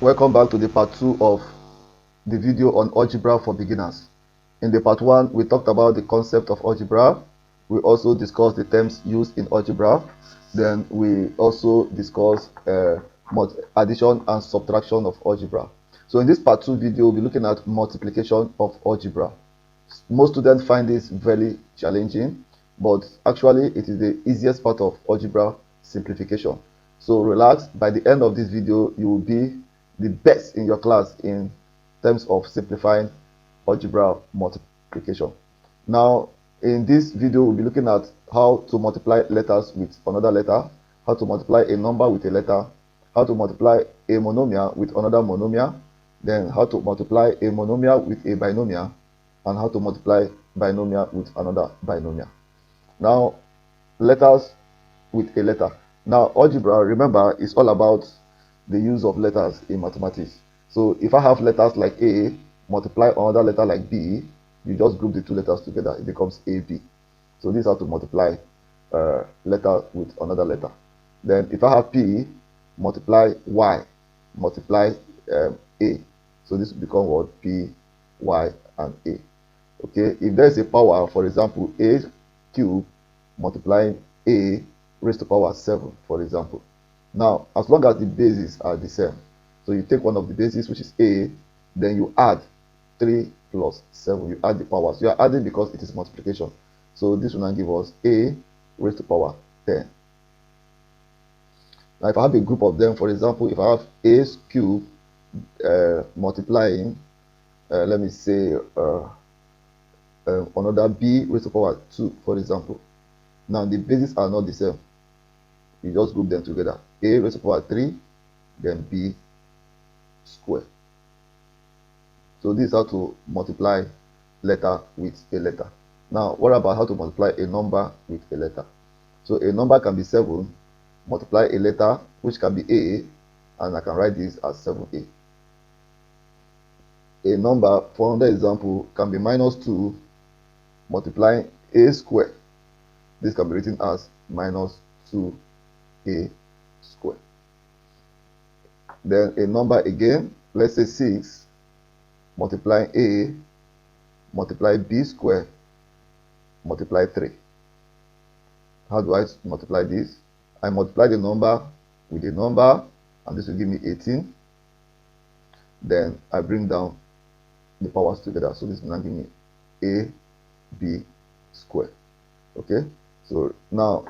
Welcome back to the part 2 of the video on algebra for beginners. In the part 1, we talked about the concept of algebra. We also discussed the terms used in algebra. Then we also discussed addition and subtraction of algebra. So in this part 2 video, we'll be looking at multiplication of algebra. Most students find this very challenging, but actually it is the easiest part of algebra simplification. So relax, by the end of this video you will be the best in your class in terms of simplifying algebra multiplication. Now in this video we'll be looking at how to multiply letters with another letter, how to multiply a number with a letter, how to multiply a monomial with another monomial, then how to multiply a monomial with a binomial, and how to multiply binomial with another binomial. Now, letters with a letter. Now, algebra, remember, is all about the use of letters in mathematics. So, if I have letters like A, multiply another letter like B, you just group the two letters together, it becomes AB. So, this is how to multiply letter with another letter. Then, if I have P, multiply Y, multiply A. So, this will become what? P, Y, and A. Okay, if there is a power, for example, a cube multiplying a raised to power 7, for example. Now, as long as the bases are the same, so you take one of the bases, which is a, then you add 3 plus 7, you add the powers. You are adding because it is multiplication. So this will now give us a raised to power 10. Now, if I have a group of them, for example, if I have a cube multiplying, let me say, another b raised to power 2, for example. Now the bases are not the same, you just group them together. A raised to power 3, then b square. So this is how to multiply letter with a letter. Now what about how to multiply a number with a letter? So a number can be 7, multiply a letter which can be a, and I can write this as 7a. A number, for another example, can be minus 2, multiplying a square. This can be written as minus 2a square. Then a number again, let's say 6, multiplying a, multiply b square, multiply 3. How do I multiply this? I multiply the number with a number, and this will give me 18. Then I bring down the powers together, so this will now give me a b square. Okay, so now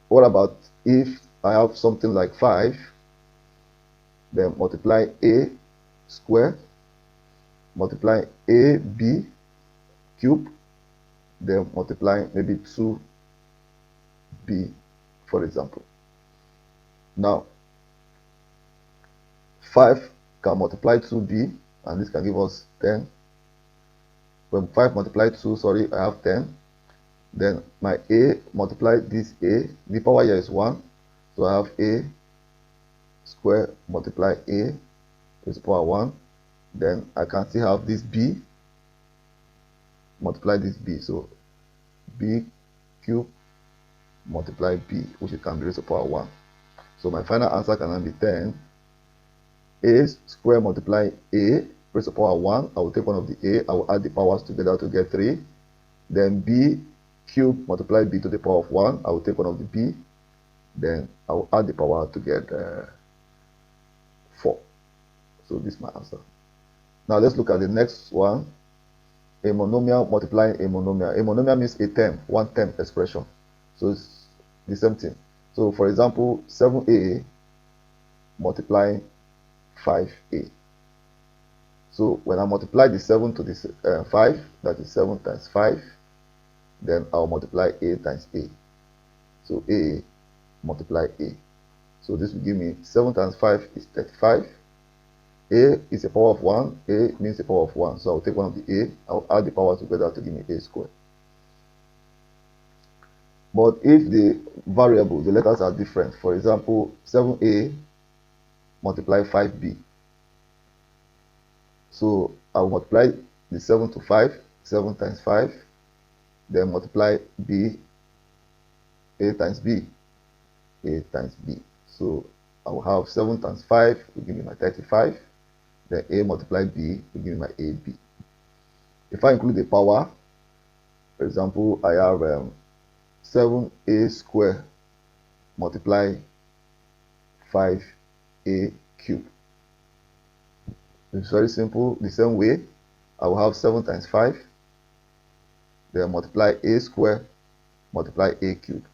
what about if I have something like 5, then multiply a square, multiply a b cube, then multiply maybe 2b, for example. Now 5 can multiply 2b, and this can give us 10. When 5 multiply 2, sorry, I have 10. Then my a multiply this a, the power here is 1, so I have a square multiply a is power 1. Then I can still have this b, multiply this b, so b cube multiply b, which can be raised to power 1. So my final answer can now be 10. A square multiply a raised to power 1, I will take one of the a, I will add the powers together to get 3. Then b cube multiply b to the power of 1, I will take one of the b, then I will add the power to get 4. So this is my answer. Now let's look at the next one. A monomial multiplying a monomial. A monomial means a term, one term expression. So it's the same thing. So for example, 7a multiplying 5a. So when I multiply the 7 to the 5, that is 7 times 5, then I'll multiply a times a. So a multiply a. So this will give me 7 times 5 is 35. A is a power of 1. A means a power of 1. So I'll take one of the a. I'll add the powers together to give me a square. But if the variable, the letters are different, for example, 7a multiply 5b. So I'll multiply the 7 to 5, 7 times 5. Then multiply b, a times b, a times b. So I will have 7 times 5 will give me my 35. Then a multiply b will give me my ab. If I include the power, for example, I have 7a squared multiply 5a cubed. It's very simple. The same way, I will have 7 times 5, then multiply a squared multiply a cubed.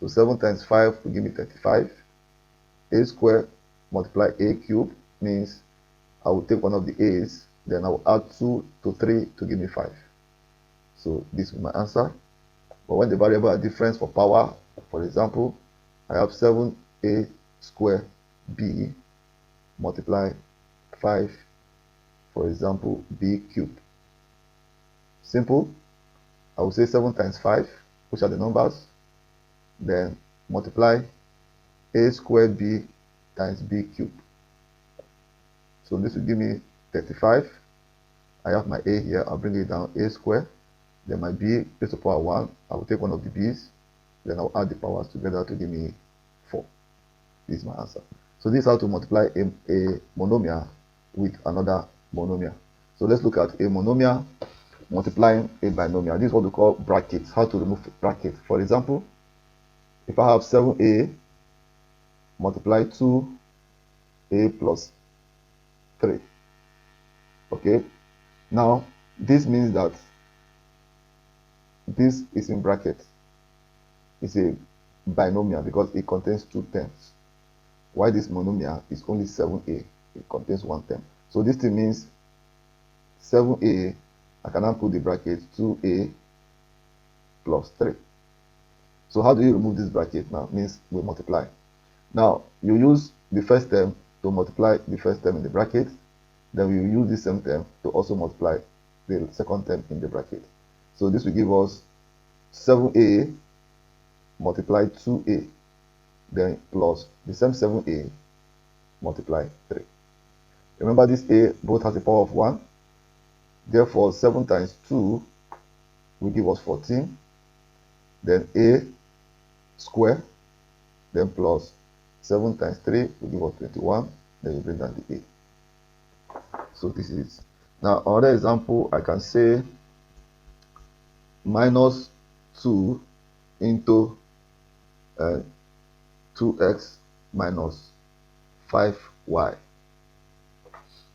So 7 times 5 will give me 35. A squared multiply a cubed means I will take one of the a's, then I will add 2 to 3 to give me 5. So this is my answer. But when the variable are different for power, for example, I have 7a squared b multiply 5, for example, b cubed. Simple. I will say 7 times 5, which are the numbers, then multiply a squared b times b cubed. So this will give me 35. I have my a here, I'll bring it down, a squared, then my b raised to the power 1, I will take one of the b's, then I'll add the powers together to give me 4. This is my answer. So this is how to multiply a monomial with another monomial. So let's look at a monomial multiplying a binomial. This is what we call brackets, how to remove brackets. For example, if I have 7a multiply 2a plus 3. Okay, now this means that this is in brackets. It's a binomial because it contains 2 terms. Why this monomial is only 7a, it contains 1 term. So this thing means 7a, I can now put the bracket 2a plus 3. So how do you remove this bracket now? Means we multiply. Now you use the first term to multiply the first term in the bracket, then we will use the same term to also multiply the second term in the bracket. So this will give us 7a multiply 2a, then plus the same 7a multiply 3. Remember this a both has a power of 1. Therefore 7 times 2 will give us 14. Then a square, then plus 7 times 3 will give us 21. Then you bring down the a. So this is it. Now another example, I can say minus 2 into 2x minus 5y.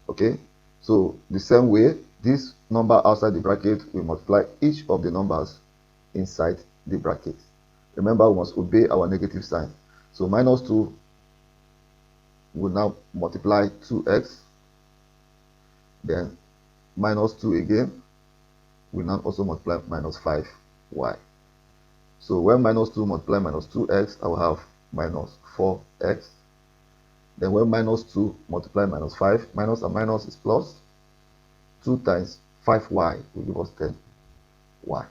Okay, so the same way, this number outside the bracket will multiply each of the numbers inside the bracket. Remember, we must obey our negative sign. So minus 2 will now multiply 2x, then minus 2 again will now also multiply minus 5y. So when minus 2 multiply minus 2x, I will have minus 4x. Then when minus 2 multiply minus 5, minus and minus is plus. 2 times 5y will give us 10y.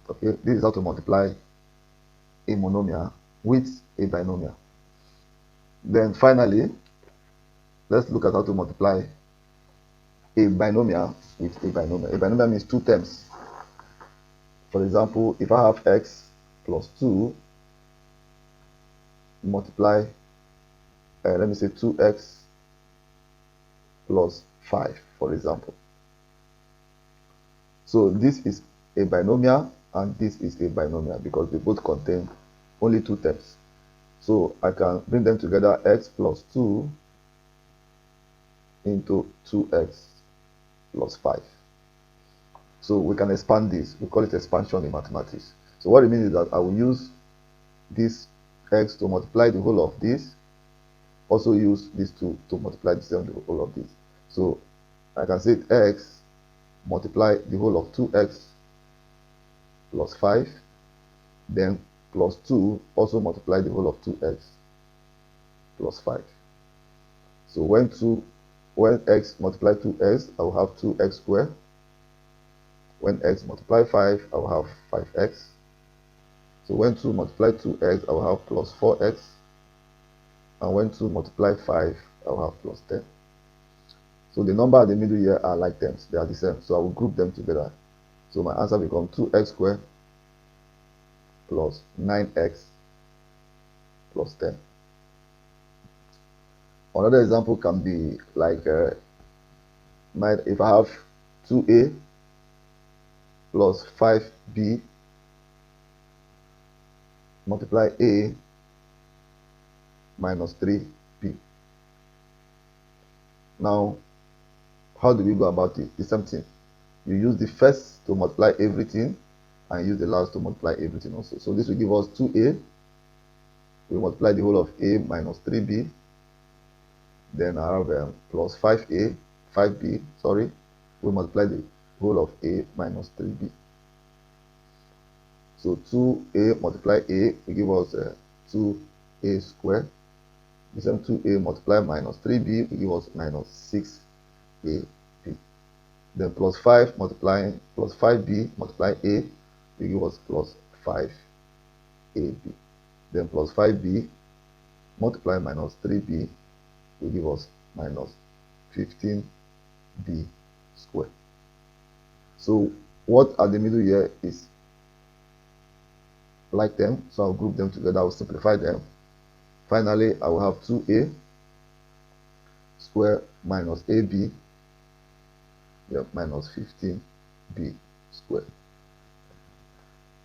Okay, this is how to multiply a monomial with a binomial. Then finally, let's look at how to multiply a binomial with a binomial. A binomial means 2 terms. For example, if I have x plus 2 multiply, let me say 2x plus 5, for example. So this is a binomial and this is a binomial because they both contain only 2 terms. So I can bring them together, x plus 2 into 2x plus 5. So we can expand this. We call it expansion in mathematics. So what it means is that I will use this x to multiply the whole of this, also use this 2 to multiply the whole of this. So I can say x multiply the whole of 2x plus 5, then plus 2 also multiply the whole of 2x plus 5. So when x multiply 2x, I will have 2x squared. When x multiply 5, I will have 5x. So when 2 multiply 2x, I will have plus 4x. And when 2 multiply 5, I will have plus 10. So the number at the middle here are like terms. They are the same. So I will group them together. So my answer becomes 2x squared plus 9x plus 10. Another example can be like if I have 2a plus 5b multiply a minus 3b. Now, how do we go about it? The same thing. You use the first to multiply everything and use the last to multiply everything also. So this will give us 2a. We multiply the whole of a minus 3b. Then I have plus 5b, sorry. We multiply the whole of a minus 3b. So 2a multiply a will give us 2a squared. The same 2a multiply minus 3b will give us minus 6ab. Then plus 5 multiplying plus 5b multiply a will give us plus 5ab. Then plus 5b multiply minus 3b will give us minus 15b squared. So what at the middle here is like them, so I'll group them together, I'll simplify them. Finally, I will have 2a squared minus ab, minus 15b squared.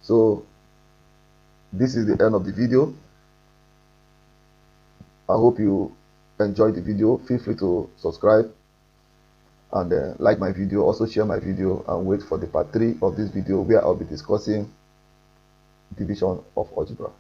So this is the end of the video. I hope you enjoyed the video. Feel free to subscribe and like my video. Also share my video and wait for the part 3 of this video where I'll be discussing division of algebra.